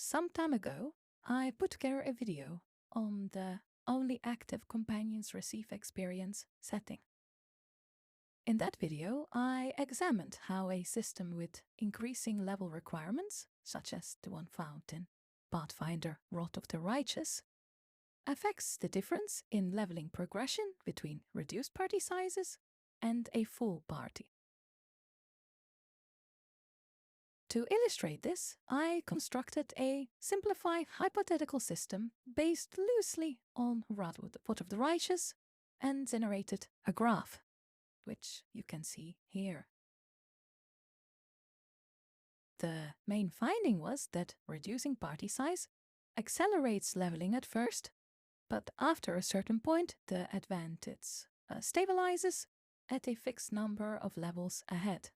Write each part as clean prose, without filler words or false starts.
some time ago, I put together a video on the Only Active Companions Receive Experience setting. In that video, I examined how a system with increasing level requirements, such as the one found in Pathfinder Wrath of the Righteous, affects the difference in leveling progression between reduced party sizes and a full party. To illustrate this, I constructed a simplified hypothetical system based loosely on Wrath of the Righteous and generated a graph, which you can see here. The main finding was that reducing party size accelerates leveling at first, but after a certain point the advantage stabilizes at a fixed number of levels ahead.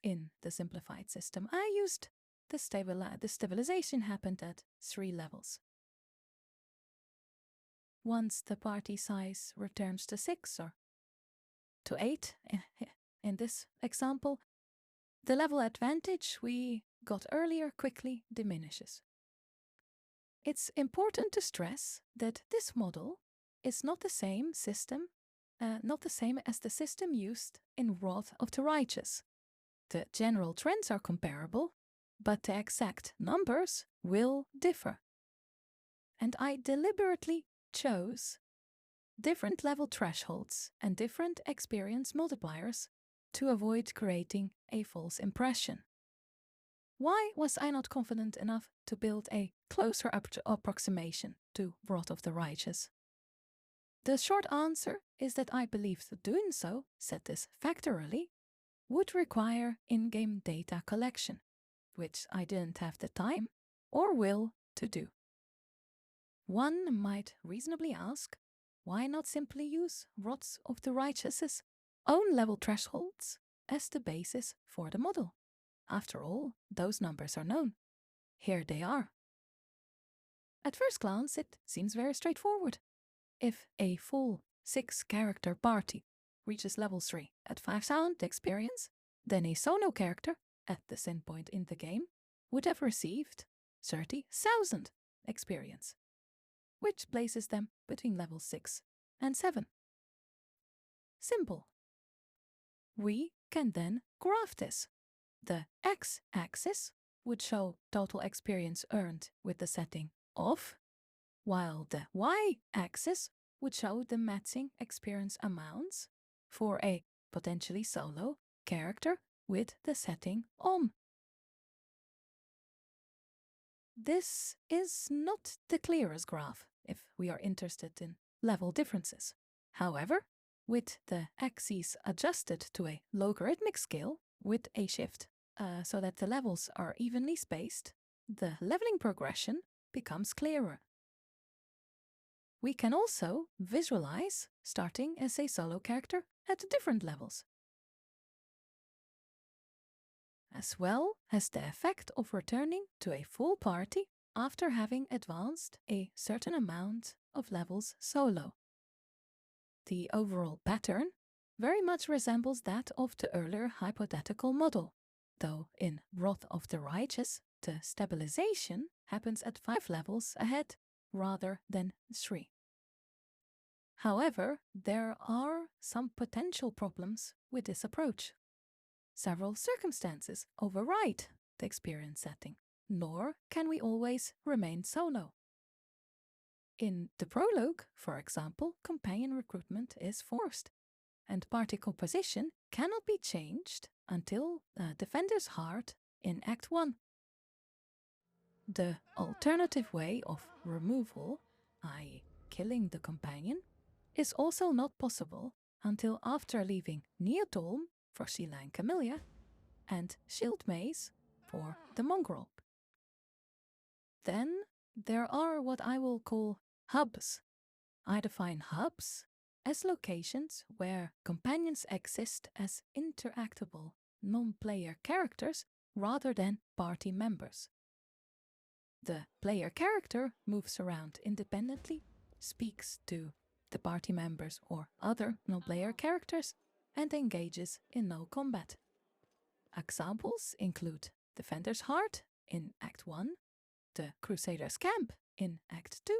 In the simplified system I used, the stabilization happened at 3 levels. Once the party size returns to 6 or to 8 in this example, the level advantage we got earlier quickly diminishes. It's important to stress that this model is not the same as the system used in Wrath of the Righteous. The general trends are comparable, but the exact numbers will differ. And I deliberately chose different level thresholds and different experience multipliers to avoid creating a false impression. Why was I not confident enough to build a closer approximation to Wrath of the Righteous? The short answer is that I believed doing so, satisfactorily, would require in-game data collection, which I didn't have the time or will to do. One might reasonably ask, why not simply use Wrath of the Righteous's own level thresholds as the basis for the model? After all, those numbers are known. Here they are. At first glance, it seems very straightforward. If a full 6-character party reaches level 3 at 5,000 experience, then a solo character at the same point in the game would have received 30,000 experience, which places them between level 6 and 7. Simple. We can then graph this. The x-axis would show total experience earned with the setting off, while the y-axis would show the matching experience amounts for a potentially solo character with the setting on. This is not the clearest graph if we are interested in level differences. However, with the axes adjusted to a logarithmic scale with a shift so that the levels are evenly spaced, the leveling progression becomes clearer. We can also visualize starting as a solo character at different levels, as well as the effect of returning to a full party after having advanced a certain amount of levels solo. The overall pattern very much resembles that of the earlier hypothetical model, though in Wrath of the Righteous, the stabilization happens at 5 levels ahead rather than 3. However, there are some potential problems with this approach. Several circumstances override the experience setting, nor can we always remain solo. In the prologue, for example, companion recruitment is forced, and party composition cannot be changed until Defender's Heart in Act 1. The alternative way of removal, i.e. killing the companion, is also not possible until after leaving Neotolm for Sheila and Camilla, and Shield Maze for the Mongrel. Then there are what I will call hubs. I define hubs as locations where companions exist as interactable non-player characters rather than party members. The player character moves around independently, speaks to the party members or other non-player characters, and engages in no combat. Examples include Defender's Heart in Act 1, the Crusaders' camp in Act 2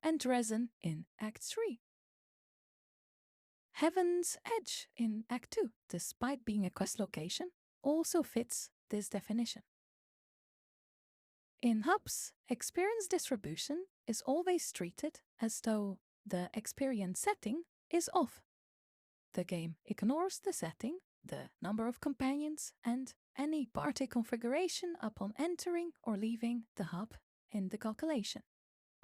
and Dresden in Act 3. Heaven's Edge in Act 2, despite being a quest location, also fits this definition. In hubs, experience distribution is always treated as though the experience setting is off. The game ignores the setting, the number of companions, and any party configuration upon entering or leaving the hub in the calculation.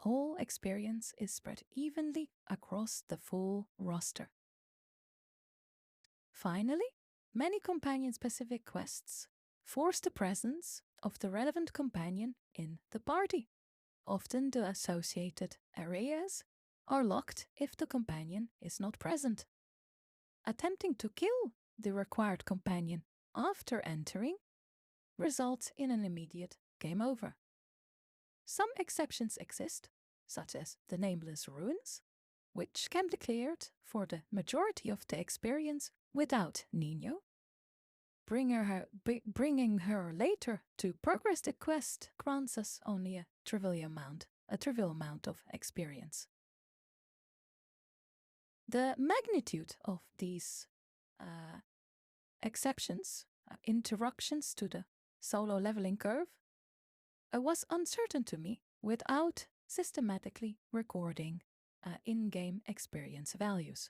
All experience is spread evenly across the full roster. Finally, many companion-specific quests force the presence of the relevant companion in the party. Often the associated areas are locked if the companion is not present. Attempting to kill the required companion after entering results in an immediate game over. Some exceptions exist, such as the Nameless Ruins, which can be cleared for the majority of the experience without Nino. Bringing her later to progress the quest grants us only a trivial amount of experience. The magnitude of these exceptions, interruptions to the solo leveling curve, was uncertain to me without systematically recording in-game experience values.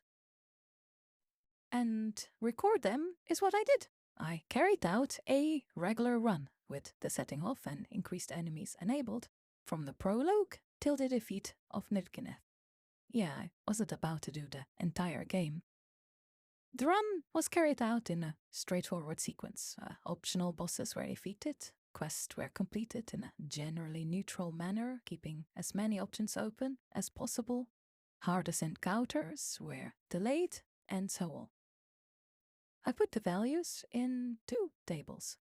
And record them is what I did. I carried out a regular run with the setting off and increased enemies enabled from the prologue till the defeat of Nidkineth. Yeah, I wasn't about to do the entire game. The run was carried out in a straightforward sequence. Optional bosses were defeated, quests were completed in a generally neutral manner, keeping as many options open as possible. Hardest encounters were delayed, and so on. I put the values in 2 tables.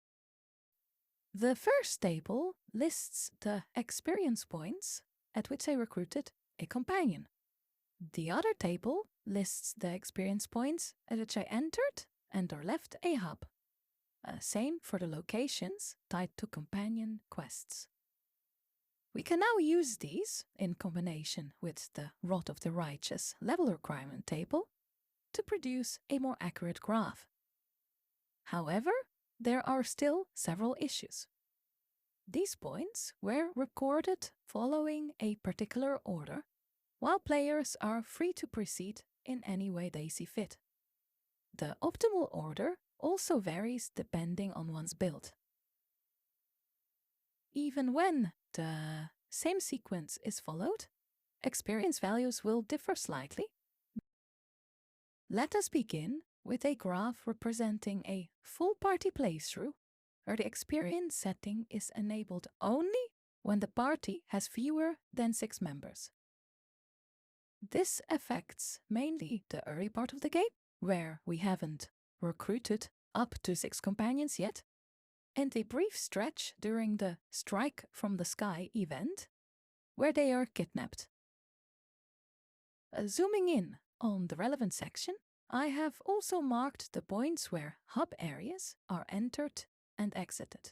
The first table lists the experience points at which I recruited a companion. The other table lists the experience points at which I entered and or left a hub. Same for the locations tied to companion quests. We can now use these in combination with the Rod of the Righteous level requirement table to produce a more accurate graph. However, there are still several issues. These points were recorded following a particular order, while players are free to proceed in any way they see fit. The optimal order also varies depending on one's build. Even when the same sequence is followed, experience values will differ slightly. Let us begin with a graph representing a full party playthrough where the experience setting is enabled only when the party has fewer than 6 members. This affects mainly the early part of the game, where we haven't recruited up to 6 companions yet, and a brief stretch during the Strike from the Sky event, where they are kidnapped. Zooming in on the relevant section, I have also marked the points where hub areas are entered and exited.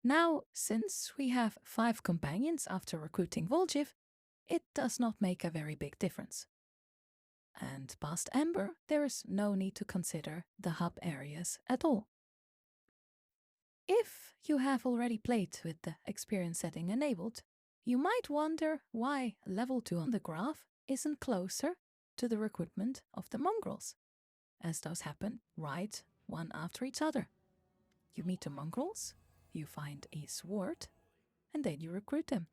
Now, since we have 5 companions after recruiting Voljiv, it does not make a very big difference. And past Ember, there is no need to consider the hub areas at all. If you have already played with the experience setting enabled, you might wonder why level 2 on the graph isn't closer to the recruitment of the mongrels, as those happen right one after each other. You meet the mongrels, you find a sword, and then you recruit them.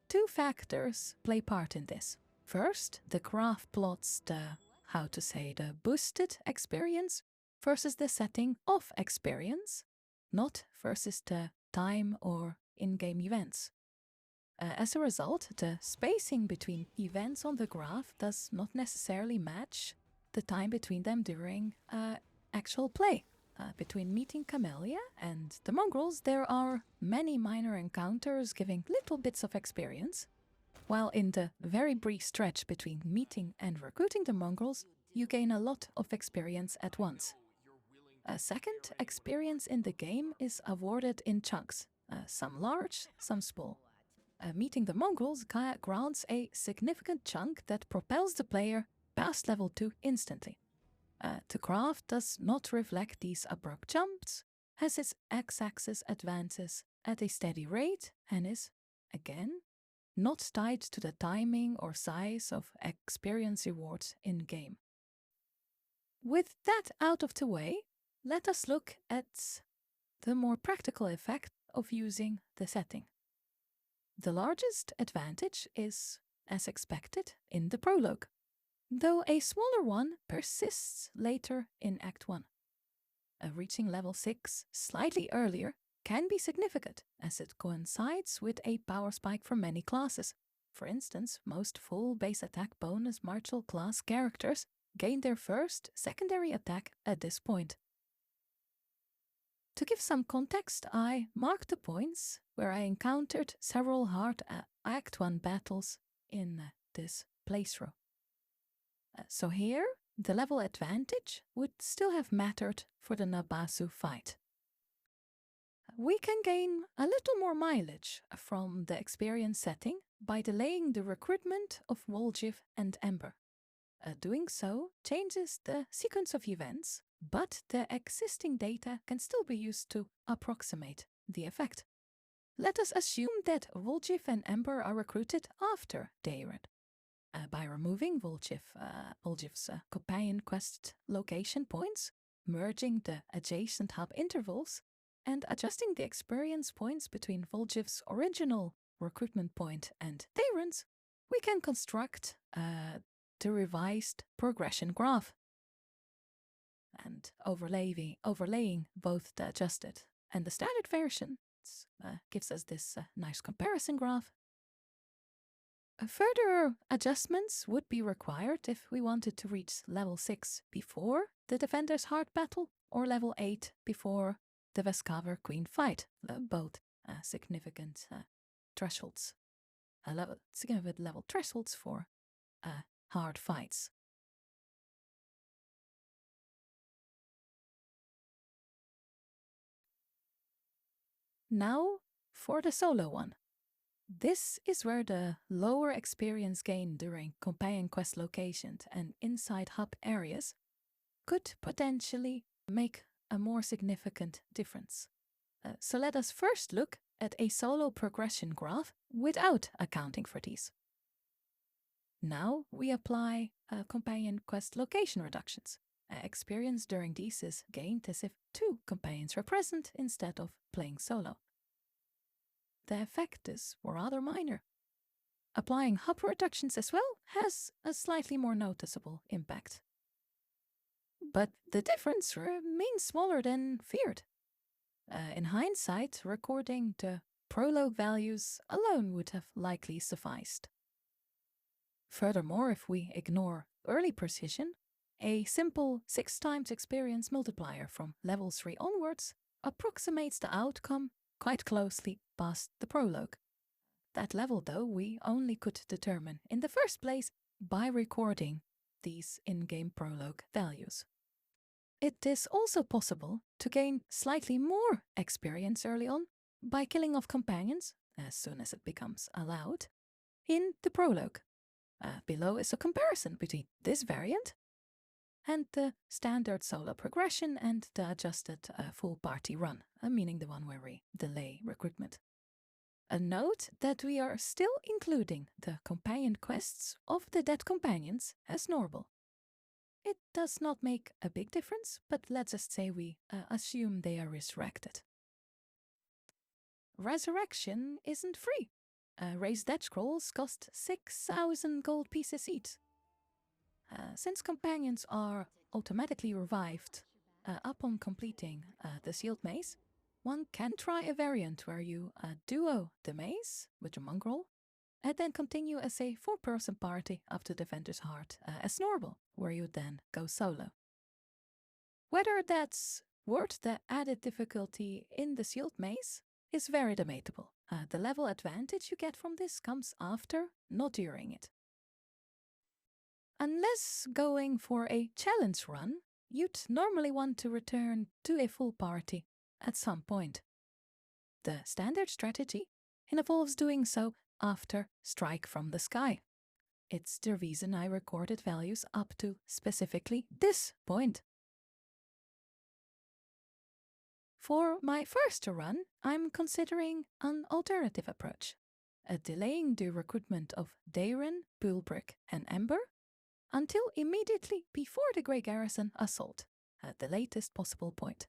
2 factors play part in this. First, the graph plots the boosted experience versus the setting of experience, not versus the time or in-game events. As a result, the spacing between events on the graph does not necessarily match the time between them during actual play. Between meeting Camellia and the mongrels, there are many minor encounters giving little bits of experience, while in the very brief stretch between meeting and recruiting the mongrels, you gain a lot of experience at once. A second, experience in the game is awarded in chunks, some large, some small. Meeting the Mongols grants a significant chunk that propels the player past level 2 instantly. The graph does not reflect these abrupt jumps, as its x-axis advances at a steady rate and is, again, not tied to the timing or size of experience rewards in-game. With that out of the way, let us look at the more practical effect of using the setting. The largest advantage is, as expected, in the prologue, though a smaller one persists later in Act 1. Reaching level 6 slightly earlier can be significant, as it coincides with a power spike for many classes. For instance, most full base attack bonus martial class characters gain their first secondary attack at this point. To give some context, I marked the points where I encountered several hard Act 1 battles in this playthrough. So here, the level advantage would still have mattered for the Nabasu fight. We can gain a little more mileage from the experience setting by delaying the recruitment of Woljif and Ember. Doing so changes the sequence of events, but the existing data can still be used to approximate the effect. Let us assume that Woljif and Ember are recruited after Dayrad. By removing Woljif's companion quest location points, merging the adjacent hub intervals, and adjusting the experience points between Woljif's original recruitment point and Dayran's, we can construct the revised progression graph. And overlaying both the adjusted and the standard version gives us this nice comparison graph. Further adjustments would be required if we wanted to reach level 6 before the Defender's Heart battle or level 8 before the Veskaver Queen fight, both significant thresholds. Significant level thresholds for hard fights. Now for the solo one. This is where the lower experience gain during companion quest locations and inside hub areas could potentially make a more significant difference. So let us first look at a solo progression graph without accounting for these. Now we apply companion quest location reductions. Experience during these is gained as if 2 companions were present instead of playing solo. The effect is rather minor. Applying hub reductions as well has a slightly more noticeable impact. But the difference remains smaller than feared. In hindsight, recording the prologue values alone would have likely sufficed. Furthermore, if we ignore early precision, a simple 6 times experience multiplier from level 3 onwards approximates the outcome quite closely past the prologue. That level, though, we only could determine in the first place by recording these in-game prologue values. It is also possible to gain slightly more experience early on by killing off companions, as soon as it becomes allowed, in the prologue. Below is a comparison between this variant and the standard solo progression and the adjusted full party run, meaning the one where we delay recruitment. A note that we are still including the companion quests of the dead companions as normal. It does not make a big difference, but let's just say we assume they are resurrected. Resurrection isn't free. Raised dead scrolls cost 6,000 gold pieces each. Since companions are automatically revived upon completing the sealed maze, one can try a variant where you duo the maze with the mongrel and then continue as a 4-person party up to Defender's Heart as normal, where you then go solo. Whether that's worth the added difficulty in the sealed maze is very debatable. The level advantage you get from this comes after, not during it. Unless going for a challenge run, you'd normally want to return to a full party at some point. the standard strategy involves doing so after Strike from the Sky. It's the reason I recorded values up to specifically this point. For my first run, I'm considering an alternative approach, delaying the recruitment of Dayren, Bulbrick and Ember until immediately before the Grey Garrison assault, at the latest possible point.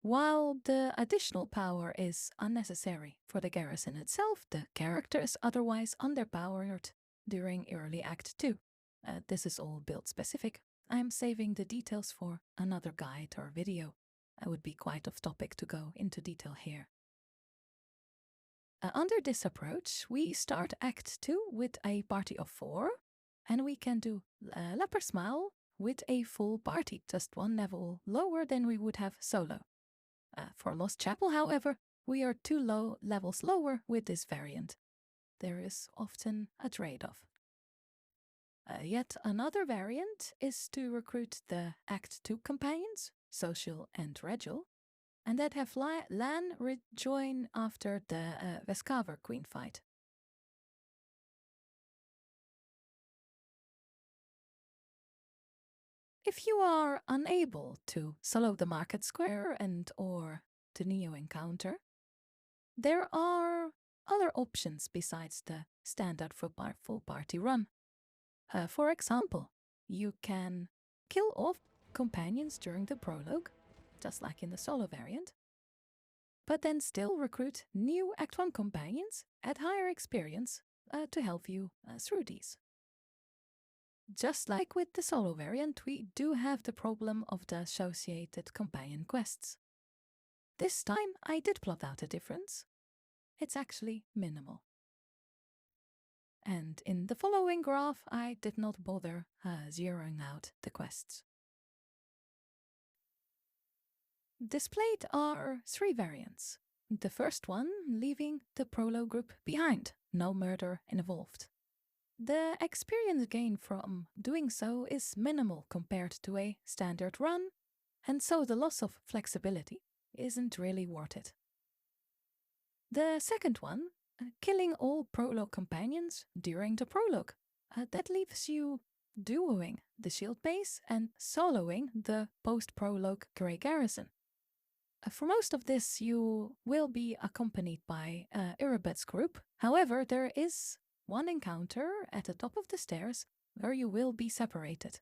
While the additional power is unnecessary for the garrison itself, the character is otherwise underpowered during early Act 2. This is all build specific. I'm saving the details for another guide or video. It would be quite off topic to go into detail here. Under this approach, we start Act 2 with a party of 4, and we can do Leper Smile with a full party, just one level lower than we would have solo. For Lost Chapel, however, we are 2 levels lower with this variant. There is often a trade-off. Yet another variant is to recruit the Act 2 companions, Social and Regil, and that have Lan rejoin after the Vescaver Queen fight. If you are unable to solo the Market Square and or the Neo encounter, there are other options besides the standard full party run. For example, you can kill off companions during the prologue, just like in the solo variant, but then still recruit new Act 1 companions at higher experience to help you through these. Just like with the solo variant, we do have the problem of the associated companion quests. This time I did plot out a difference. It's actually minimal. And in the following graph, I did not bother zeroing out the quests. Displayed are 3 variants. The first one leaving the prologue group behind, no murder involved. The experience gain from doing so is minimal compared to a standard run, and so the loss of flexibility isn't really worth it. The second one, killing all prologue companions during the prologue. That leaves you duoing the shield base and soloing the post-prologue Grey Garrison. For most of this you will be accompanied by Irabet's group. However, there is one encounter at the top of the stairs where you will be separated.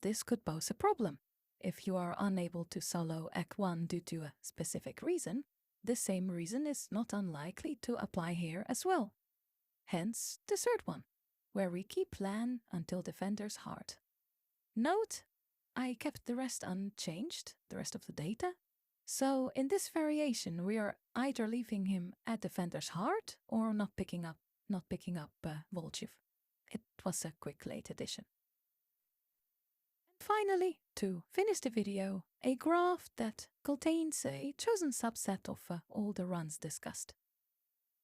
This could pose a problem. If you are unable to solo Act 1 due to a specific reason, the same reason is not unlikely to apply here as well. Hence the third one, where we keep Lan until Defender's Heart. Note, I kept the rest unchanged, the rest of the data. So in this variation we are either leaving him at Defender's Heart or not picking up Volchiv. It was a quick late addition. And finally, to finish the video, a graph that contains a chosen subset of all the runs discussed.